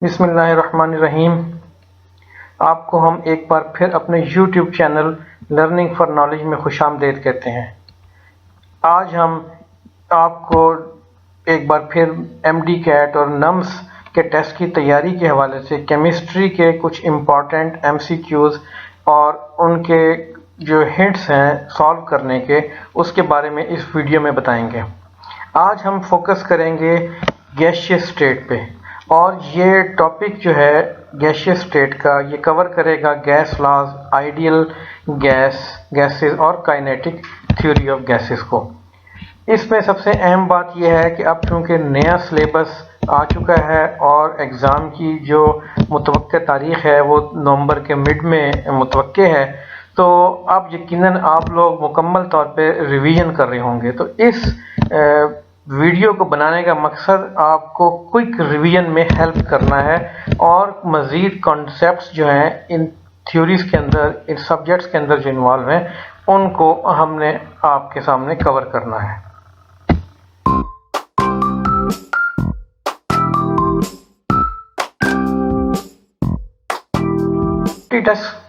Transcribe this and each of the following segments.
बिस्मिल्लाहिर्रहमानिर्रहीम। आपको हम एक बार फिर अपने YouTube channel learning for knowledge में खुशामदीद कहते हैं। आज हम आपको एक बार फिर MD-CAT और नम्स के टेस्ट की तैयारी के हवाले से केमिस्ट्री के कुछ इम्पॉर्टेंट MCQs और उनके जो हिंट्स हैं सॉल्व करने के, उसके बारे में इस वीडियो में बताएंगे। आज हम फोकस करेंगे गैसियस स्टेट पे, और ये टॉपिक जो है गैसियस स्टेट का ये कवर करेगा गैस लॉज, आइडियल गैसेस और काइनेटिक थ्योरी ऑफ गैसेस को। इसमें सबसे अहम बात यह है कि अब चूंकि नया सिलेबस आ चुका है और एग्ज़ाम की जो मुतवक्के तारीख़ है वो नवंबर के मिड में मुतवक्के है, तो अब यकीनन आप लोग मुकम्मल तौर पे रिवीजन कर रहे होंगे। तो इस वीडियो को बनाने का मकसद आपको क्विक रिवीजन में हेल्प करना है और मज़ीद कॉन्सेप्ट्स जो हैं इन थ्योरीज के अंदर, इन सब्जेक्ट्स के अंदर जो इन्वॉल्व हैं, उनको हमने आपके सामने कवर करना है। टेस्ट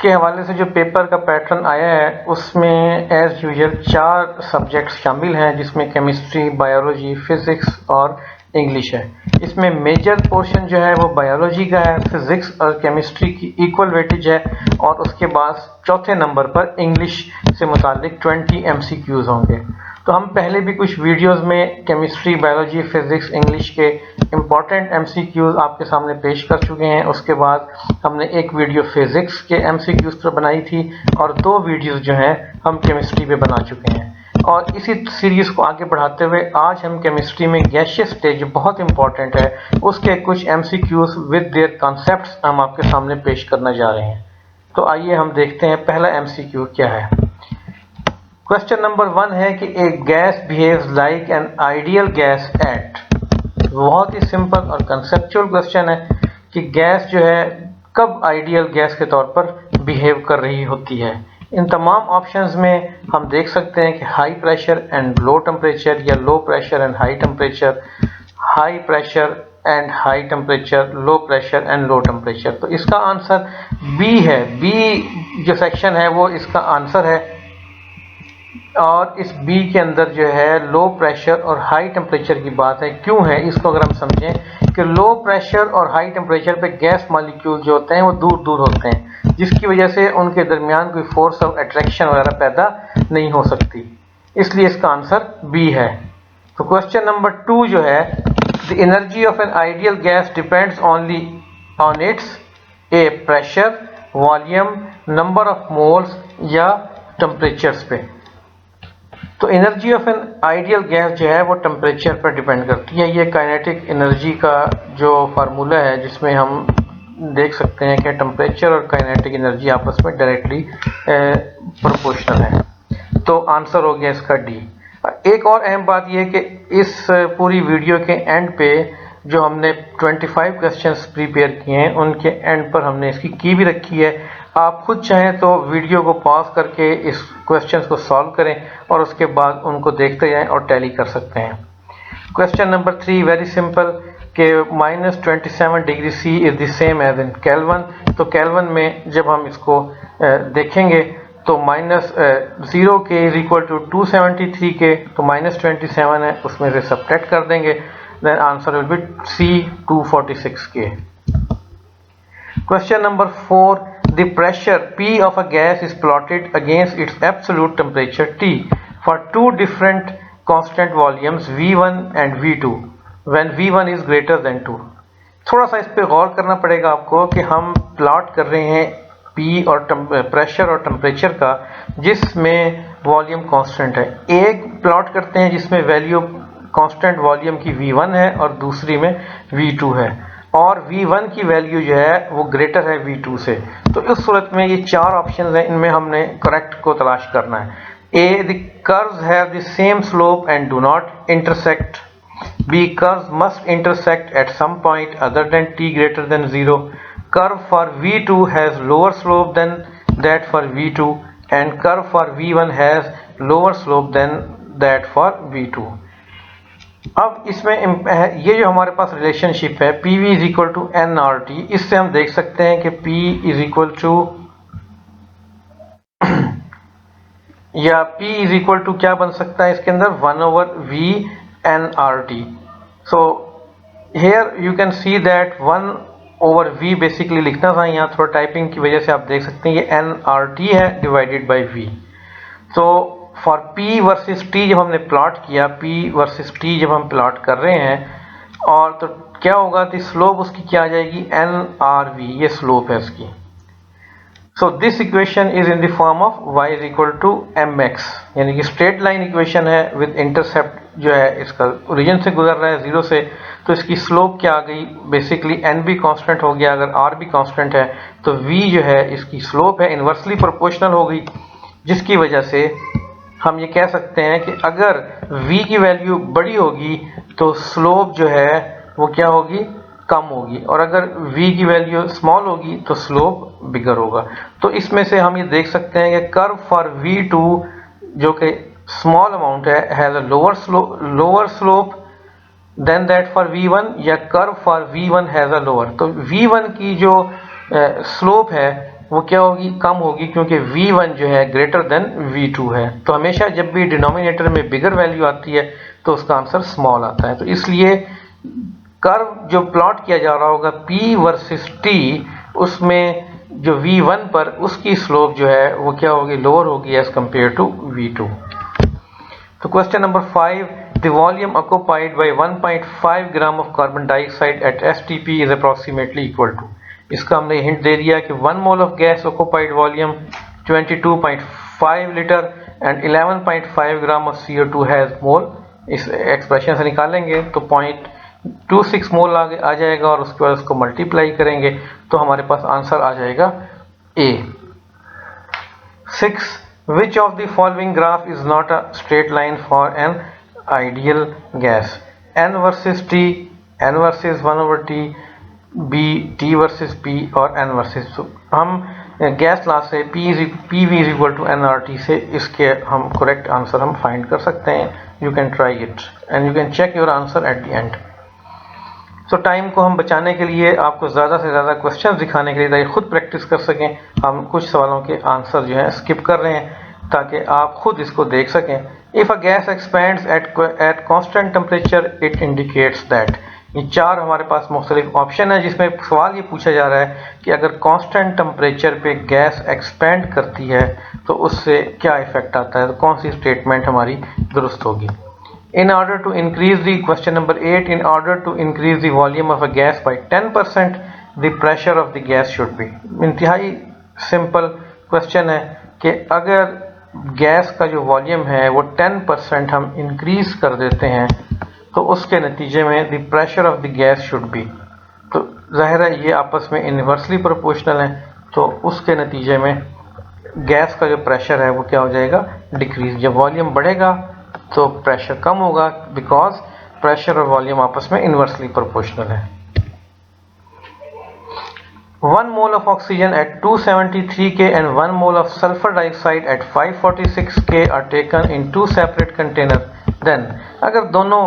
के हवाले से जो पेपर का पैटर्न आया है उसमें एज यूजुअल 4 सब्जेक्ट्स शामिल हैं, जिसमें केमिस्ट्री, बायोलॉजी, फिजिक्स और इंग्लिश है। इसमें मेजर पोर्शन जो है वो बायोलॉजी का है, फिजिक्स और केमिस्ट्री की इक्वल वेटेज है, और उसके बाद चौथे नंबर पर इंग्लिश से मुतालिक 20 MCQs होंगे। तो हम पहले भी कुछ वीडियोस में केमिस्ट्री, बायोलॉजी, फिजिक्स, इंग्लिश के इम्पॉर्टेंट MCQs आपके सामने पेश कर चुके हैं। उसके बाद हमने एक वीडियो फिजिक्स के MCQs पर बनाई थी और 2 वीडियोस जो हैं हम केमिस्ट्री पे बना चुके हैं। और इसी सीरीज को आगे बढ़ाते हुए आज हम केमिस्ट्री में गैसियस स्टेज जो बहुत इंपॉर्टेंट है उसके कुछ MCQs विद देयर कॉन्सेप्ट्स हम आपके सामने पेश करने जा रहे हैं। तो आइए हम देखते हैं पहला MCQ क्या है। क्वेश्चन नंबर 1 है कि a gas behaves like an ideal gas at. बहुत ही सिंपल और कंसेप्चुअल क्वेश्चन है कि गैस जो है कब आइडियल गैस के तौर पर बिहेव कर रही होती है। इन तमाम ऑप्शंस में हम देख सकते हैं कि high pressure and low temperature, या low pressure and high temperature, high pressure and high temperature, low pressure and low temperature. तो इसका आंसर बी है। बी जो सेक्शन है वो इसका आंसर है, और इस बी के अंदर जो है लो प्रेशर और हाई टेम्परेचर की बात है। क्यों है इसको अगर हम समझें कि लो प्रेशर और हाई टेम्परेचर पे गैस मॉलिक्यूल जो होते हैं वो दूर दूर होते हैं, जिसकी वजह से उनके दरमियान कोई फोर्स ऑफ अट्रैक्शन वगैरह पैदा नहीं हो सकती, इसलिए इसका आंसर बी है। तो क्वेश्चन नंबर 2 जो है, the energy of N ideal gas depends only on it's a pressure, volume, number of moles या टेम्परेचर्स पे। तो energy of N ideal gas जो है वो टेम्परेचर पर डिपेंड करती है। ये काइनेटिक एनर्जी का जो फार्मूला है, जिसमें हम देख सकते हैं कि टेम्परेचर और काइनेटिक एनर्जी आपस में डायरेक्टली प्रोपोर्शनल है। तो आंसर हो गया इसका डी। एक और अहम बात यह है कि इस पूरी वीडियो के एंड पे जो हमने 25 क्वेश्चंस प्रिपेयर किए हैं उनके एंड पर हमने इसकी की भी रखी है। आप खुद चाहें तो वीडियो को पॉज करके इस क्वेश्चंस को सॉल्व करें और उसके बाद उनको देखते जाएं और टैली कर सकते हैं। क्वेश्चन नंबर 3 वेरी सिंपल कि -27 degree C is the same as in kelvin. तो केल्विन में जब हम इसको देखेंगे तो -0 के इज इक्वल टू 273 के, तो -27 है उसमें से सब्ट्रैक्ट कर देंगे, then answer will be C 246 के। Question number 4. The pressure P of a gas is plotted against its absolute temperature T for 2 different constant volumes V1 and V2 when V1 is greater than 2. थोड़ा सा इस पे गौर करना पड़ेगा आपको कि हम प्लॉट कर रहे हैं P और प्रेशर और टेम्परेचर का, जिसमें वॉल्यूम कांस्टेंट है। एक प्लॉट करते हैं जिसमें वैल्यू कांस्टेंट वॉल्यूम की V1 है और दूसरी में V2 है, और V1 की वैल्यू जो है वो ग्रेटर है V2 से। तो इस सूरत में ये 4 ऑप्शंस हैं, इनमें हमने करेक्ट को तलाश करना है। A. The curves have the same slope and do not intersect. B. Curves must intersect at some point other than t greater than 0. Curve for V2 has lower slope than that for V2, and curve for V1 has lower slope than that for V2. अब इसमें ये जो हमारे पास relationship है PV is equal to nRT, इससे हम देख सकते हैं कि P इज इक्वल टू या P इज इक्वल टू क्या बन सकता है इसके अंदर 1/V nRT। So here you can see that 1/V basically लिखना था, यहाँ थोड़ा टाइपिंग की वजह से आप देख सकते हैं ये nRT है डिवाइडेड बाय V। तो फॉर P वर्सेस T जब हमने प्लॉट किया, P वर्सेस T जब हम प्लॉट कर रहे हैं और तो क्या होगा, तो स्लोप उसकी क्या आ जाएगी nRV, ये स्लोप है इसकी। So this equation is in the form of y is equal to mx, यानी कि स्ट्रेट लाइन इक्वेशन है विद इंटरसेप्ट जो है इसका ओरिजिन से गुजर रहा है 0 से, तो इसकी स्लोप क्या आ गई, बेसिकली n भी कांस्टेंट हो गया, अगर r भी कांस्टेंट है तो v जो है इसकी स्लोप है इन्वर्सली प्रोपोर्शनल हो गई, जिसकी वजह से हम ये कह सकते हैं कि अगर v की वैल्यू बड़ी होगी तो स्लोप जो है वो क्या होगी, कम होगी, और अगर v की वैल्यू स्मॉल होगी तो स्लोप बिगर होगा। तो इसमें से हम ये देख सकते हैं कि कर्व फॉर v2 जो कि स्मॉल अमाउंट है has a lower slope than that for v1, या curve for v1 has a lower, तो v1 की जो स्लोप है वो क्या होगी, कम होगी, क्योंकि v1 जो है ग्रेटर देन v2 है। तो हमेशा जब भी डिनोमिनेटर में बिगर वैल्यू आती है तो उसका आंसर स्मॉल आता है। तो इसलिए कर्व जो प्लॉट किया जा रहा होगा P वर्सेस T, उसमें जो v1 पर उसकी स्लोप जो है वो क्या होगी, लोअर होगी एज कंपेयर टू v2। तो question number 5, the volume occupied by 1.5 gram of carbon dioxide at STP is approximately equal to, इसका हमने हिंट दे दिया कि 1 mole of gas occupied volume 22.5 litre and 11.5 gram of CO2 has mole. इस expression से निकालेंगे तो 0.26 मोल आ जाएगा और उसके बाद उसको मल्टीप्लाई करेंगे तो हमारे पास आंसर आ जाएगा A। 6, which of the following graph is not a straight line for an ideal gas, n versus T, n versus 1/T, B T versus P और n versus, हम गैस लॉ से PV is equal to nRT से इसके हम correct answer हम find कर सकते हैं। You can try it and you can check your answer at the end. So time को हम बचाने के लिए, आपको ज़्यादा से ज़्यादा क्वेश्चन दिखाने के लिए, ताकि खुद प्रैक्टिस कर सकें, हम कुछ सवालों के आंसर जो है स्किप कर रहे हैं ताकि आप खुद इसको देख सकें। If a gas expends at constant temperature it indicates that, ये 4 हमारे पास मुख्तलिफ ऑप्शन है जिसमें सवाल ये पूछा जा रहा है कि अगर कांस्टेंट टेम्परेचर पे गैस एक्सपेंड करती है तो उससे क्या इफेक्ट आता है, तो कौन सी स्टेटमेंट हमारी दुरुस्त होगी। In order to increase the, question number 8, in order to increase the volume of a gas by 10%, the pressure of the gas should be। इंतहाई सिंपल क्वेश्चन है कि अगर गैस का जो वॉल्यूम है वो 10% हम इंक्रीज कर देते हैं तो उसके नतीजे में the pressure of the gas should be, तो जाहिर है ये आपस में इन्वर्सली प्रोपोर्शनल है, तो उसके नतीजे में गैस का जो प्रेशर है वो क्या हो जाएगा, डिक्रीज। जब वॉल्यूम बढ़ेगा तो प्रेशर कम होगा, बिकॉज प्रेशर और वॉल्यूम आपस में इन्वर्सली प्रोपोर्शनल है। 1 mole of oxygen at 273 K and 1 mole of sulphur dioxide at 546 K are taken in 2 separate container, then अगर दोनों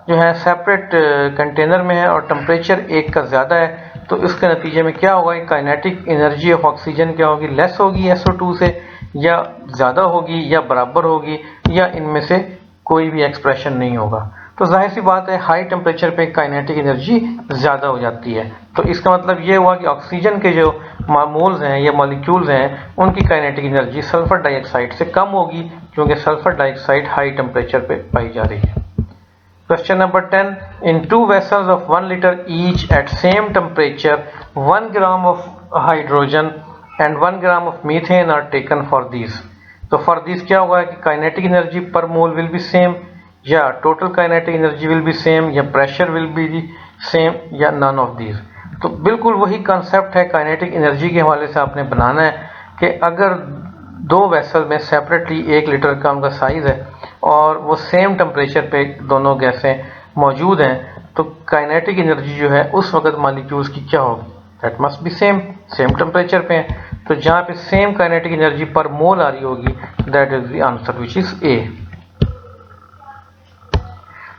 जो है सेपरेट कंटेनर में है और टेम्परेचर एक का ज़्यादा है तो इसके नतीजे में क्या होगा, काइनेटिक एनर्जी ऑफ ऑक्सीजन क्या होगी, लेस होगी SO2 से, या ज़्यादा होगी, या बराबर होगी, या इनमें से कोई भी एक्सप्रेशन नहीं होगा। तो जाहिर सी बात है हाई टेम्परेचर पे काइनेटिक एनर्जी ज़्यादा हो जाती है, तो इसका मतलब ये हुआ कि ऑक्सीजन के जो मोल्स हैं या मॉलिक्यूल्स हैं उनकी काइनेटिक एनर्जी सल्फर डाइऑक्साइड से कम होगी, क्योंकि सल्फर डाइऑक्साइड हाई टेम्परेचर पे पाई जा रही है। Question number 10, in 2 vessels of 1 litre each at same temperature 1 gram of hydrogen and 1 gram of methane are taken for this. तो फॉर दिस क्या होगा कि kinetic energy per mole will be same, या total kinetic energy will be same, या pressure will be same, या none of these. तो बिल्कुल वही कंसेप्ट है काइनेटिक एनर्जी के हवाले से आपने बनाना है कि अगर 2 वेसल में सेपरेटली 1 लीटर का उनका साइज है और वो सेम टेम्परेचर पे दोनों गैसें मौजूद हैं तो काइनेटिक एनर्जी जो है उस वक्त मॉलिक्यूल्स की क्या होगी, that must be same temperature पे है। तो जहाँ पे सेम काइनेटिक एनर्जी पर मोल आ रही होगी, that is the answer which is a.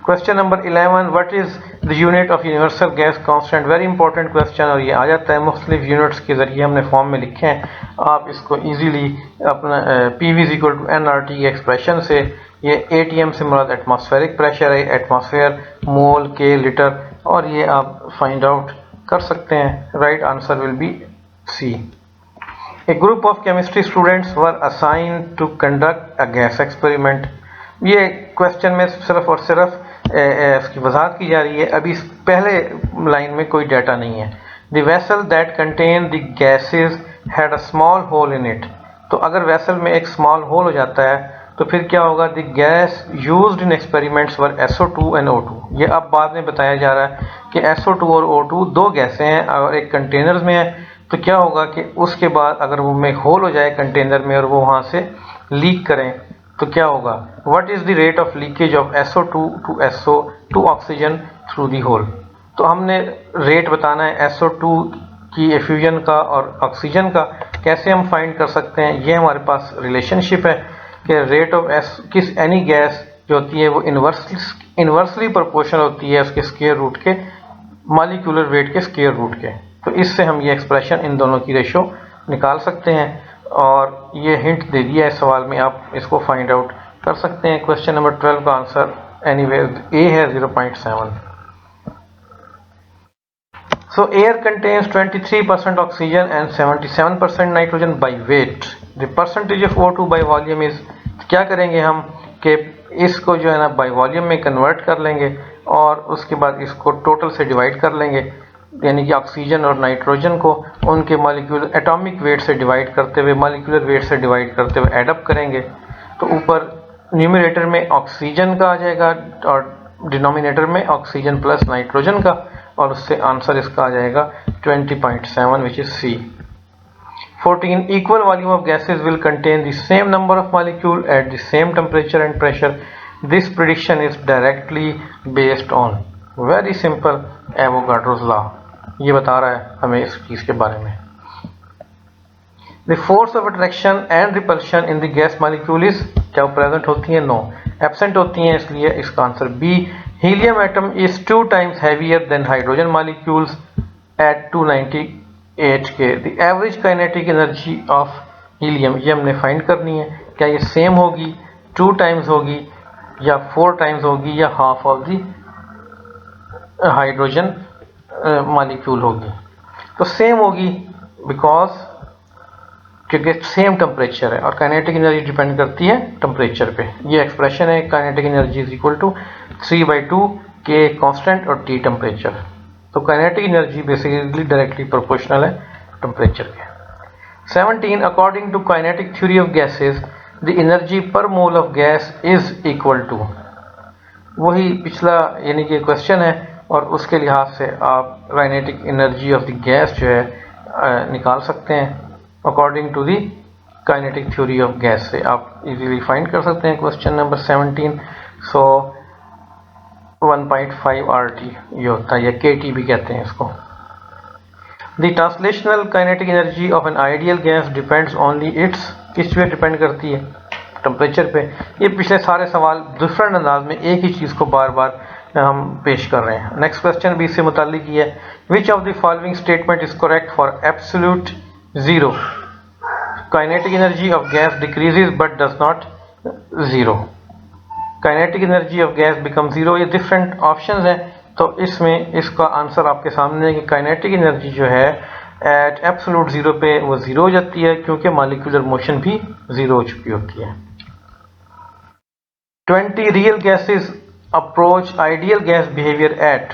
Question number 11, what is the unit of universal gas constant? Very important question, और ये आ जाता है मुख्तलिफ यूनिट्स के जरिए हमने फॉर्म में लिखे हैं। आप इसको इजीली अपना PV = nRT की एक्सप्रेशन से, ये ATM से मुराद एटमॉस्फेरिक प्रेशर है, एटमॉस्फेयर, मोल, के, लीटर, और ये आप फाइंड आउट कर सकते हैं। Right answer will be C। A group of chemistry students were assigned to conduct a gas experiment। ये क्वेश्चन में सिर्फ और सिर्फ इसकी वजाहत की जा रही है, अभी पहले लाइन में कोई डाटा नहीं है। The vessel that contained the gases had a small hole in it। तो अगर वेसल में एक स्मॉल होल हो जाता है तो फिर क्या होगा? The gas used in experiments were SO2 and O2। ये अब बाद में बताया जा रहा है कि SO2 और O2 दो गैसें हैं और एक कंटेनर में है, तो क्या होगा कि उसके बाद अगर वो में होल हो जाए कंटेनर में और वो वहां से लीक करें तो क्या होगा? What is the rate of leakage of SO2 to SO to oxygen through the hole? तो हमने रेट बताना है SO2 की एफ्यूजन का और ऑक्सीजन का। कैसे हम फाइंड कर सकते हैं? ये हमारे पास रिलेशनशिप है कि रेट ऑफ किस एनी गैस जो होती है वो इनवर्सली प्रोपोर्शनल होती है उसके स्क्वायर रूट के, मॉलिक्यूलर वेट के स्क्वायर रूट के। तो इससे हम ये एक्सप्रेशन इन दोनों की रेशो निकाल सकते हैं, और ये हिंट दे दिया है सवाल में, आप इसको फाइंड आउट कर सकते हैं। क्वेश्चन नंबर 12 का आंसर एनीवे ए है 0.7। So air contains 23% oxygen and 77% nitrogen by weight. The percentage of O2 by volume is, क्या करेंगे हम कि इसको जो है ना बाई वॉल्यूम में कन्वर्ट कर लेंगे और उसके बाद इसको टोटल से डिवाइड कर लेंगे, यानी कि ऑक्सीजन और नाइट्रोजन को उनके मॉलिक्यूल एटॉमिक वेट से डिवाइड करते हुए, मॉलिक्यूलर वेट से डिवाइड करते हुए एडअप करेंगे। तो ऊपर न्यूमरेटर में ऑक्सीजन का आ जाएगा और डिनोमिनेटर में ऑक्सीजन प्लस नाइट्रोजन का, और उससे आंसर इसका आ जाएगा 20.7 which is C। 14 equal volume of gases will contain the same number of molecule at the same temperature and pressure. This prediction is directly based on very simple Avogadro's law। ये बता रहा है हमें इस चीज के बारे में। The force of attraction and repulsion in the gas molecule is, क्या वो प्रेजेंट होती है? नो, एब्सेंट होती हैं, इसलिए इसका answer B। Helium atom is 2 times heavier than hydrogen molecules at 298 K। The average kinetic energy of helium, ये हमने फाइंड करनी है, क्या ये सेम होगी, 2 टाइम्स होगी या 4 टाइम्स होगी या half of the hydrogen molecule होगी? तो सेम होगी, बिकॉज क्योंकि सेम टेम्परेचर है और काइनेटिक एनर्जी डिपेंड करती है टेम्परेचर पे। ये एक्सप्रेशन है, kinetic energy is equal to 3/2 K constant और T टेम्परेचर। तो kinetic energy basically directly proportional है टेम्परेचर के। 17 according to kinetic theory of gases the energy per mole of gas is equal to, वही पिछला यानी कि question है, और उसके लिहाज से आप kinetic energy of the gas जो है निकाल सकते हैं according to the kinetic theory of gas से आप इजीली फाइंड कर सकते हैं। Question number 17। सो 1.5 RT ये होता है, या KT भी कहते हैं इसको। The translational kinetic energy of N ideal gas depends only it's, किस पे डिपेंड करती है? टेम्परेचर पे। ये पिछले सारे सवाल डिफरेंट अंदाज में एक ही चीज़ को बार बार हम पेश कर रहे हैं। नेक्स्ट क्वेश्चन भी इससे मुताल्लिक ही है। Which of the following statement is correct for absolute zero? Kinetic energy of gas decreases but does not zero. Kinetic energy of gas become zero. ये डिफरेंट ऑप्शंस हैं, तो इसमें इसका आंसर आपके सामने है कि काइनेटिक एनर्जी जो है एट एब्सोल्यूट जीरो पे वो जीरो हो जाती है, क्योंकि मॉलिक्यूलर मोशन भी जीरो हो चुकी होती है। 20 real gases approach ideal gas behaviour eight,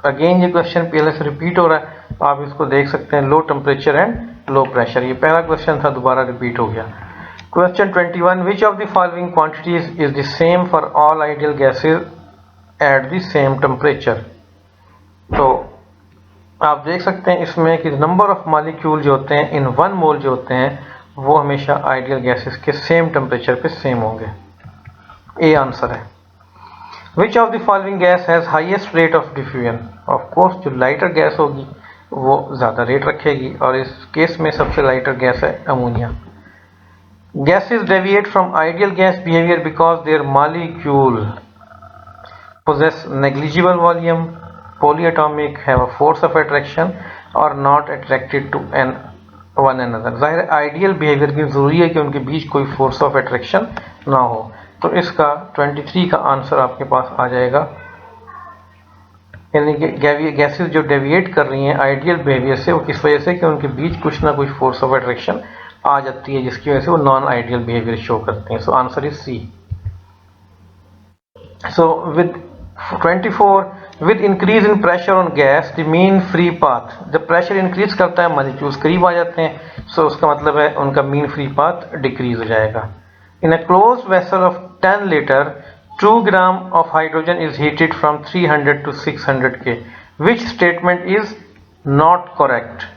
again ये क्वेश्चन पहले से रिपीट हो रहा है, आप इसको देख सकते हैं, low temperature and low pressure. ये पहला क्वेश्चन था, दोबारा रिपीट हो गया। Question 21 which of the following quantities is the same for all ideal gases at the same temperature? तो आप देख सकते हैं इसमें कि नंबर ऑफ मॉलिक्यूल जो होते हैं इन 1 मोल जो होते हैं वो हमेशा आइडियल गैसेस के सेम टेम्परेचर पे सेम होंगे। ए आंसर है। Which of the following gas has highest rate of diffusion? Of course जो लाइटर गैस होगी वो ज्यादा रेट रखेगी, और इस केस में सबसे लाइटर गैस है ammonia. Gases deviate from ideal gas behaviour because their molecule, possess negligible volume, polyatomic, have a force of attraction और not attracted to one another। जाहिर आइडियल बिहेवियर की जरूरी है कि उनके बीच कोई फोर्स ऑफ अट्रैक्शन ना हो। तो इसका 23 का आंसर आपके पास आ जाएगा, यानी कि गैसेस जो डेविएट कर रही हैं आइडियल बिहेवियर से वो किस वजह से कि उनके बीच कुछ ना कुछ फोर्स ऑफ अट्रैक्शन आ जाती है, जिसकी वजह से वो नॉन आइडियल बिहेवियर शो करते हैं। So answer is C. So with 24, with increase in pressure on gas, the mean free path, जब pressure increase करता है molecules करीब आ जाते हैं, so उसका मतलब है उनका mean free path decrease हो जाएगा। In a closed vessel of 10 liter, 2 gram of hydrogen is heated from 300 to 600 K. Which statement is not correct?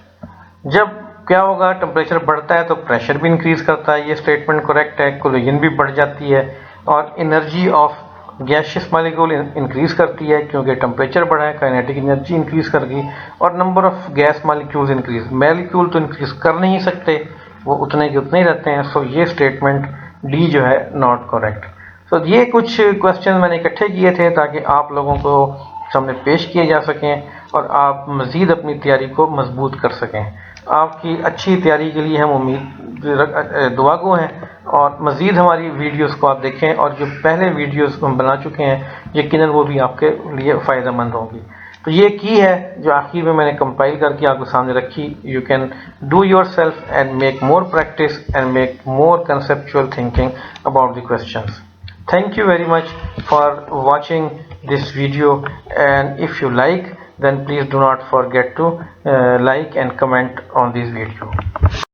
जब क्या होगा, टेम्परेचर बढ़ता है तो प्रेशर भी इंक्रीज करता है, ये स्टेटमेंट करेक्ट है। कोलिजन भी बढ़ जाती है और energy of gaseous molecule increase करती है क्योंकि टेम्परेचर बढ़ा है, काइनेटिक एनर्जी इंक्रीज कर गई और number of gas molecules increase. Molecule तो इंक्रीज कर नहीं सकते, वो उतने के उतने ही रहते हैं। सो ये स्टेटमेंट डी जो है नॉट करेक्ट। सो ये कुछ क्वेश्चन मैंने इकट्ठे किए थे ताकि आप लोगों को सामने पेश किए जा सकें और आप मज़ीद अपनी तैयारी को मजबूत कर सकें। आपकी अच्छी तैयारी के लिए हम दुआगो हैं और मज़ीद हमारी वीडियोस को आप देखें और जो पहले वीडियोस हम बना चुके हैं यकीनन वो भी आपके लिए फ़ायदेमंद होंगी। तो ये की है जो आखिर में मैंने कंपाइल करके आपके सामने रखी। You can do your self and make more practice and make more conceptual thinking about the questions. Thank you very much for watching this video, and if you like then please do not forget to like and comment on this video.